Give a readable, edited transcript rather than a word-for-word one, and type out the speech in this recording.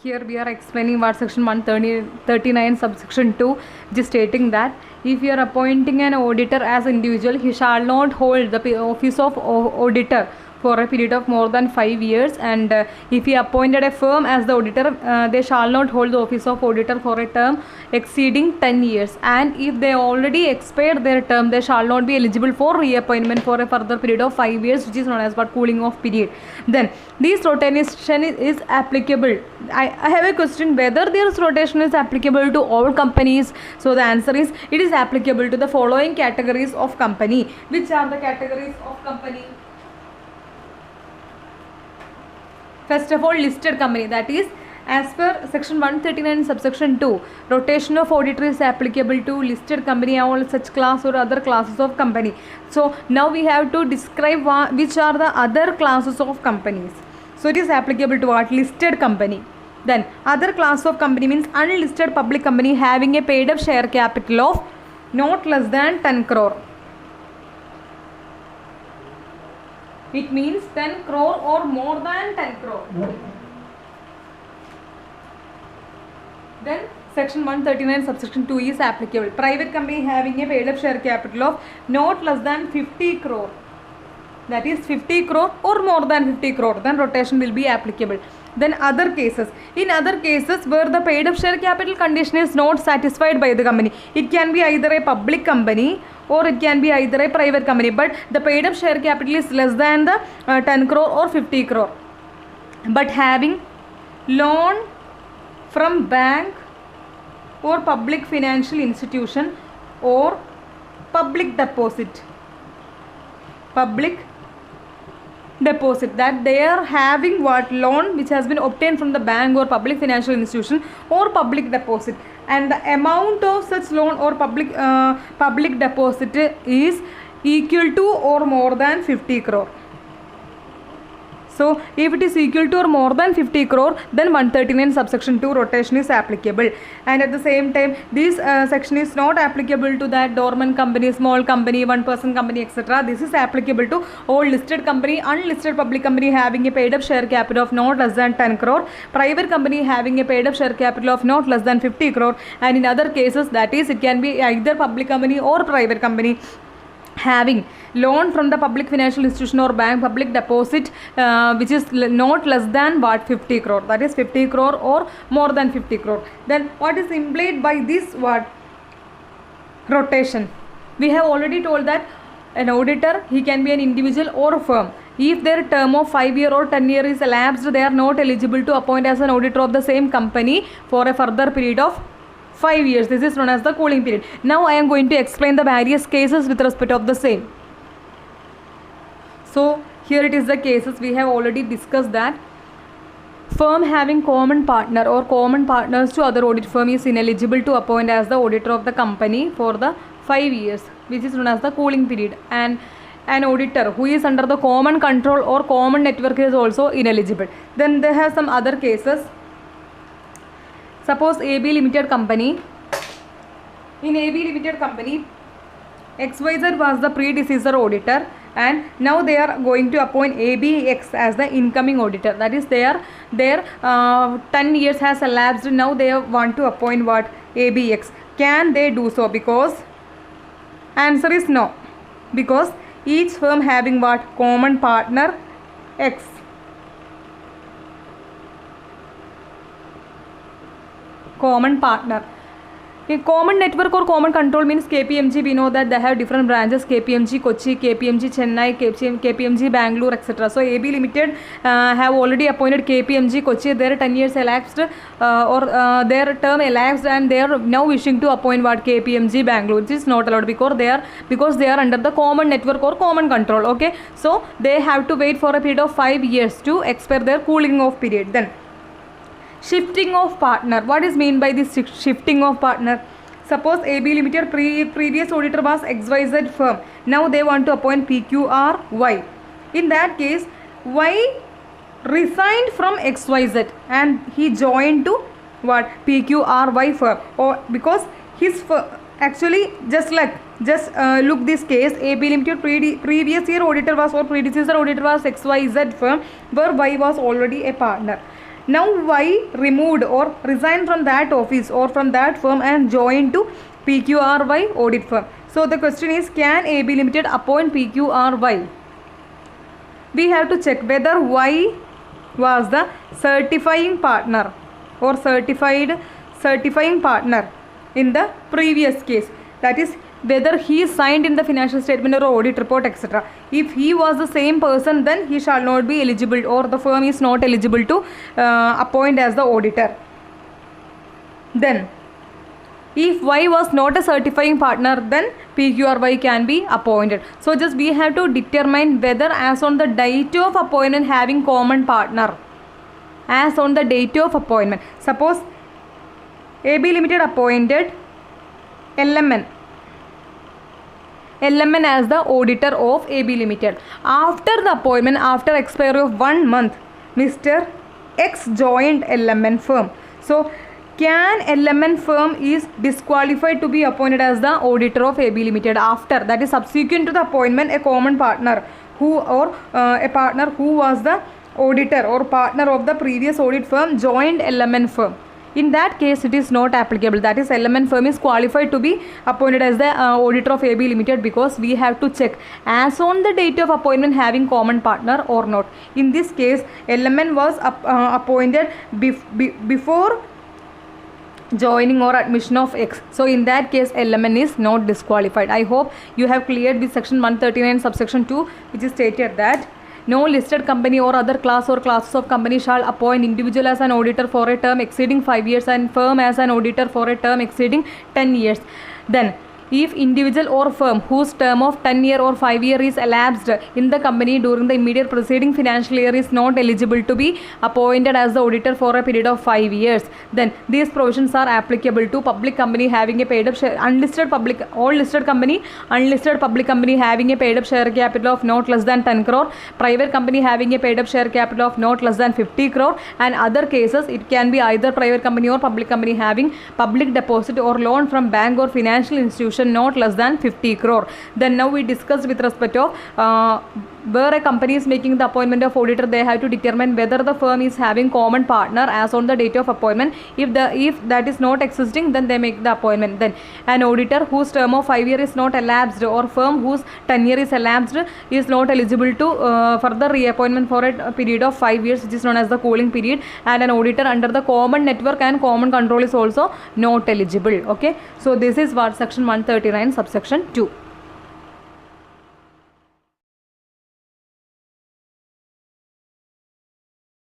here we are explaining what section 139 subsection 2, which is stating that if you are appointing an auditor as individual, he shall not hold the office of auditor for a period of more than 5 years, and if he appointed a firm as the auditor, they shall not hold the office of auditor for a term exceeding 10 years, and if they already expired their term, they shall not be eligible for reappointment for a further period of 5 years, which is known as what cooling off period. Then this rotation is applicable. I have a question whether this rotation is applicable to all companies. So the answer is it is applicable to the following categories of company. Which are the categories of company? First of all, listed company, that is as per section 139 subsection 2, rotation of auditor is applicable to listed company, all such class or other classes of company. So now we have to describe which are the other classes of companies. So it is applicable to what? Listed company. Then other class of company means unlisted public company having a paid up share capital of not less than 10 crore. It means 10 crore or more than 10 crore. Then section 139 subsection 2 is applicable. Private company having a paid up share capital of not less than 50 crore. That is 50 crore or more than 50 crore. Then rotation will be applicable. Then other cases. In other cases where the paid up share capital condition is not satisfied by the company, it can be either a public company or it can be either a private company, but the paid up share capital is less than the 10 crore or 50 crore, but having loan from bank or public financial institution or public deposit, that they are having what? Loan which has been obtained from the bank or public financial institution or public deposit, and the amount of such loan or public deposit is equal to or more than 50 crore. So if it is equal to or more than 50 crore, then 139 subsection 2 rotation is applicable. And at the same time, this section is not applicable to that dormant company, small company, one person company, etc. This is applicable to all listed company, unlisted public company having a paid up share capital of not less than 10 crore, private company having a paid up share capital of not less than 50 crore, and in other cases, that is, it can be either public company or private company having loan from the public financial institution or bank, public deposit which is not less than what? 50 crore, that is 50 crore or more than 50 crore. Then what is implied by this what? Rotation. We have already told that an auditor, he can be an individual or a firm. If their term of 5 year or 10 year is elapsed, they are not eligible to appoint as an auditor of the same company for a further period of 5 years. This is known as the cooling period. Now I am going to explain the various cases with respect of the same. So here it is the cases we have already discussed that firm having common partner or common partners to other audit firm is ineligible to appoint as the auditor of the company for the 5 years, which is known as the cooling period, and an auditor who is under the common control or common network is also ineligible. Then there are some other cases. Suppose AB Limited Company. In AB Limited Company, XYZ was the predecessor auditor, and now they are going to appoint ABX as the incoming auditor. That is, their 10 years has elapsed. Now they want to appoint what? ABX. Can they do so? Because answer is no. Because each firm having what? Common partner X. Common partner. A common network or common control means KPMG. We know that they have different branches: KPMG Kochi, KPMG Chennai, KPMG Bangalore, etc. So AB Limited have already appointed KPMG Kochi. Their 10 years elapsed or their term elapsed, and they are now wishing to appoint what? KPMG Bangalore, which is not allowed because they are under the common network or common control. Okay, so they have to wait for a period of 5 years to expire their cooling off period. Then shifting of partner. What is mean by this shifting of partner? Suppose AB Limited previous auditor was XYZ firm. Now they want to appoint PQRY. In that case, Y resigned from XYZ and he joined to what? PQRY firm. Or because his firm, actually just look this case. AB Limited previous year auditor was or predecessor auditor was XYZ firm, where Y was already a partner. Now Y removed or resigned from that office or from that firm and joined to PQRY audit firm. So the question is, can AB Limited appoint PQRY? We have to check whether Y was the certifying partner or certifying partner in the previous case. That is, whether he signed in the financial statement or audit report, etc. If he was the same person, then he shall not be eligible, or the firm is not eligible to appoint as the auditor. Then if Y was not a certifying partner, then PQRY can be appointed. So just we have to determine whether as on the date of appointment having common partner. As on the date of appointment. Suppose AB Limited appointed LMN as the auditor of AB Limited. After the appointment, after expiry of 1 month, Mr. X joined LMN firm. So can LMN firm is disqualified to be appointed as the auditor of AB Limited after, that is subsequent to the appointment, a common partner who or a partner who was the auditor or partner of the previous audit firm joined LMN firm. In that case, it is not applicable. That is, LMN firm is qualified to be appointed as the auditor of AB Limited, because we have to check as on the date of appointment having common partner or not. In this case, LMN was appointed before joining or admission of X. So in that case, LMN is not disqualified. I hope you have cleared this section 139 subsection 2, which is stated that no listed company or other class or classes of company shall appoint individual as an auditor for a term exceeding 5 years and firm as an auditor for a term exceeding 10 years. Then if individual or firm whose term of 10 year or 5 year is elapsed in the company during the immediate preceding financial year is not eligible to be appointed as the auditor for a period of 5 years, then these provisions are applicable to public company having a paid up share, unlisted public, all listed company, unlisted public company having a paid up share capital of not less than 10 crore, private company having a paid up share capital of not less than 50 crore, and other cases it can be either private company or public company having public deposit or loan from bank or financial institution not less than 50 crore. Then now we discussed with respect of where a company is making the appointment of auditor, they have to determine whether the firm is having common partner as on the date of appointment. If that is not existing, then they make the appointment. Then an auditor whose term of 5 years is not elapsed or firm whose 10 years is elapsed is not eligible to further reappointment for a period of 5 years, which is known as the cooling period, and an auditor under the common network and common control is also not eligible. Okay, so this is what section 139 subsection 2.